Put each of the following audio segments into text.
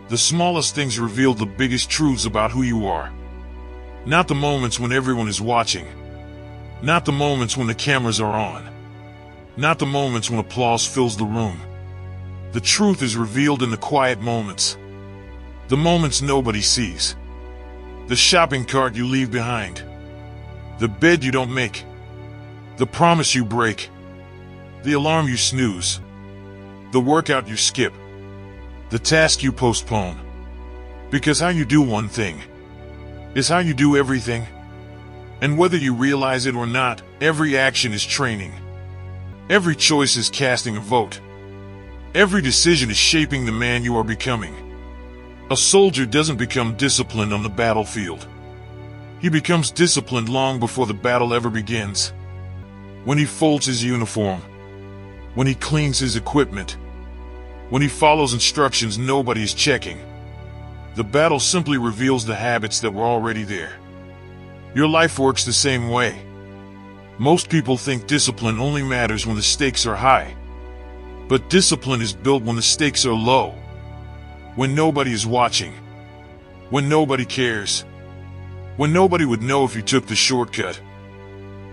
The smallest things reveal the biggest truths about who you are. Not the moments when everyone is watching. Not the moments when the cameras are on. Not the moments when applause fills the room. The truth is revealed in the quiet moments. The moments nobody sees. The shopping cart you leave behind. The bed you don't make. The promise you break. The alarm you snooze. The workout you skip. The task you postpone. Because how you do one thing is how you do everything. And whether you realize it or not, every action is training. Every choice is casting a vote. Every decision is shaping the man you are becoming. A soldier doesn't become disciplined on the battlefield. He becomes disciplined long before the battle ever begins. When he folds his uniform. When he cleans his equipment. When he follows instructions nobody is checking. The battle simply reveals the habits that were already there. Your life works the same way. Most people think discipline only matters when the stakes are high. But discipline is built when the stakes are low. When nobody is watching. When nobody cares. When nobody would know if you took the shortcut.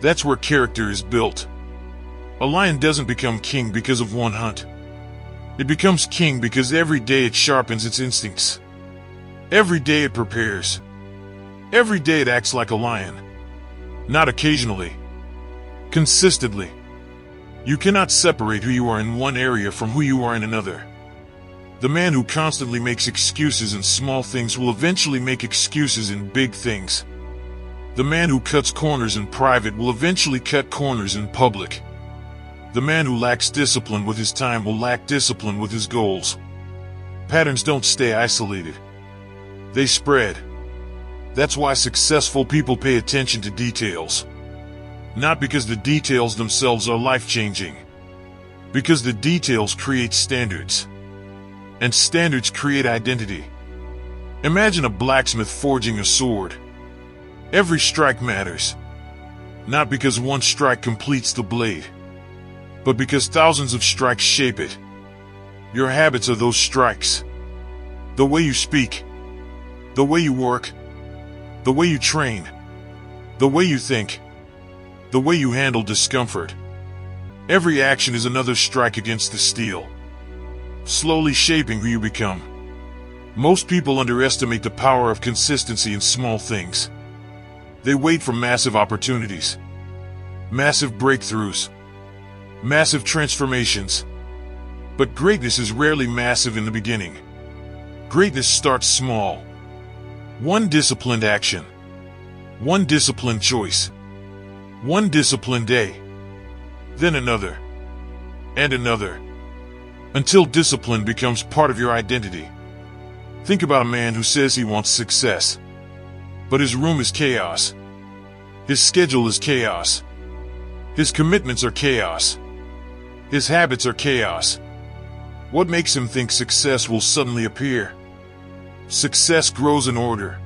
That's where character is built. A lion doesn't become king because of one hunt. It becomes king because every day it sharpens its instincts. Every day it prepares. Every day it acts like a lion. Not occasionally. Consistently. You cannot separate who you are in one area from who you are in another. The man who constantly makes excuses in small things will eventually make excuses in big things. The man who cuts corners in private will eventually cut corners in public. The man who lacks discipline with his time will lack discipline with his goals. Patterns don't stay isolated. They spread. That's why successful people pay attention to details. Not because the details themselves are life-changing. Because the details create standards. And standards create identity. Imagine a blacksmith forging a sword. Every strike matters. Not because one strike completes the blade, but because thousands of strikes shape it. Your habits are those strikes. The way you speak, the way you work, the way you train, the way you think, the way you handle discomfort. Every action is another strike against the steel, slowly shaping who you become. Most people underestimate the power of consistency in small things. They wait for massive opportunities, massive breakthroughs, massive transformations. But greatness is rarely massive in the beginning. Greatness starts small. One disciplined action. One disciplined choice. One disciplined day. Then another. And another. Until discipline becomes part of your identity. Think about a man who says he wants success. But his room is chaos. His schedule is chaos. His commitments are chaos. His habits are chaos. What makes him think success will suddenly appear? Success grows in order.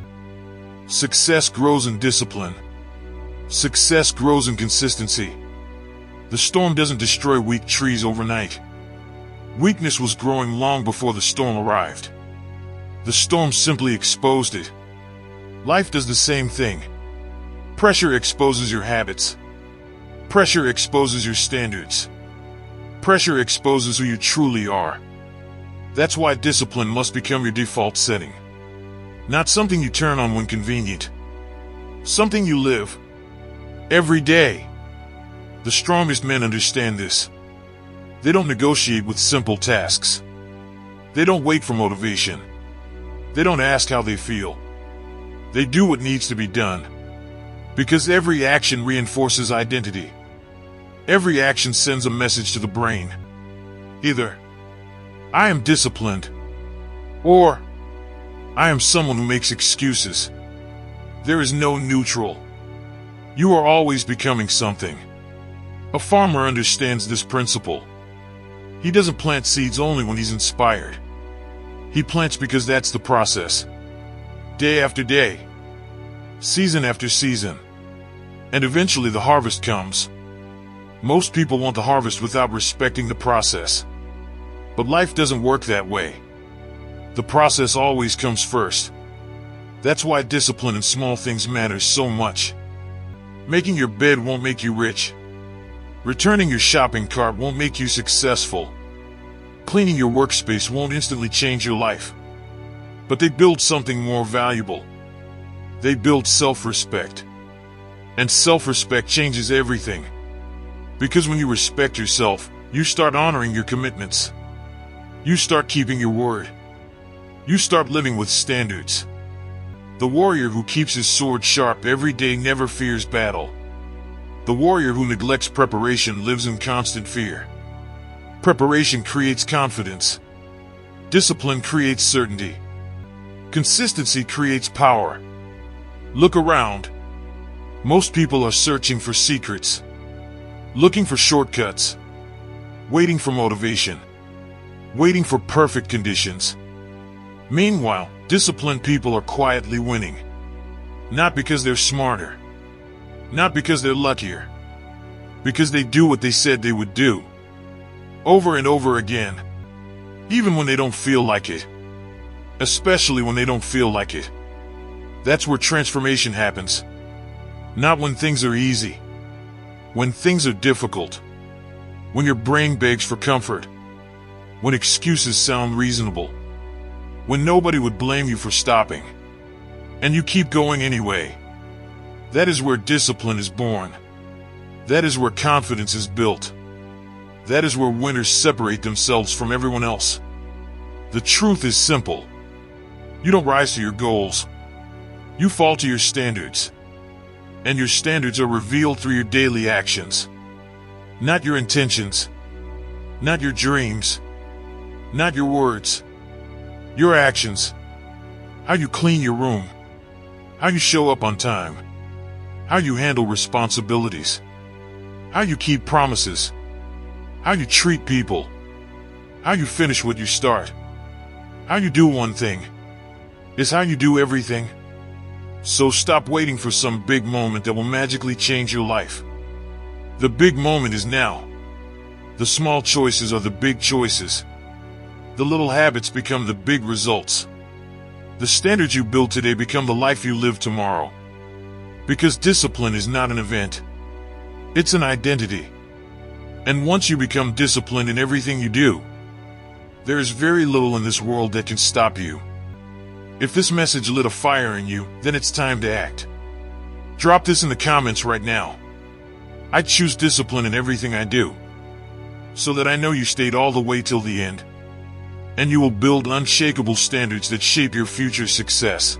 Success grows in discipline. Success grows in consistency. The storm doesn't destroy weak trees overnight. Weakness was growing long before the storm arrived. The storm simply exposed it. Life does the same thing. Pressure exposes your habits. Pressure exposes your standards. Pressure exposes who you truly are. That's why discipline must become your default setting. Not something you turn on when convenient. Something you live. Every day. The strongest men understand this. They don't negotiate with simple tasks. They don't wait for motivation. They don't ask how they feel. They do what needs to be done. Because every action reinforces identity. Every action sends a message to the brain. Either, I am disciplined, or I am someone who makes excuses. There is no neutral. You are always becoming something. A farmer understands this principle. He doesn't plant seeds only when he's inspired. He plants because that's the process. Day after day. Season after season. And eventually the harvest comes. Most people want the harvest without respecting the process. But life doesn't work that way. The process always comes first. That's why discipline in small things matters so much. Making your bed won't make you rich. Returning your shopping cart won't make you successful. Cleaning your workspace won't instantly change your life. But they build something more valuable. They build self-respect. And self-respect changes everything. Because when you respect yourself, you start honoring your commitments. You start keeping your word. You start living with standards. The warrior who keeps his sword sharp every day never fears battle. The warrior who neglects preparation lives in constant fear. Preparation creates confidence. Discipline creates certainty. Consistency creates power. Look around. Most people are searching for secrets, looking for shortcuts, waiting for motivation, waiting for perfect conditions. Meanwhile, disciplined people are quietly winning. Not because they're smarter, not because they're luckier, because they do what they said they would do, over and over again, even when they don't feel like it, especially when they don't feel like it. That's where transformation happens. Not when things are easy, when things are difficult, when your brain begs for comfort, when excuses sound reasonable, when nobody would blame you for stopping, and you keep going anyway. That is where discipline is born. That is where confidence is built. That is where winners separate themselves from everyone else. The truth is simple. You don't rise to your goals. You fall to your standards. And your standards are revealed through your daily actions. Not your intentions. Not your dreams. Not your words. Your actions. How you clean your room. How you show up on time. How you handle responsibilities. How you keep promises. How you treat people. How you finish what you start. How you do one thing is how you do everything. So stop waiting for some big moment that will magically change your life. The big moment is now. The small choices are the big choices. The little habits become the big results. The standards you build today become the life you live tomorrow. Because discipline is not an event. It's an identity. And once you become disciplined in everything you do, there is very little in this world that can stop you. If this message lit a fire in you, then it's time to act. Drop this in the comments right now. I choose discipline in everything I do, so that I know you stayed all the way till the end, and you will build unshakable standards that shape your future success.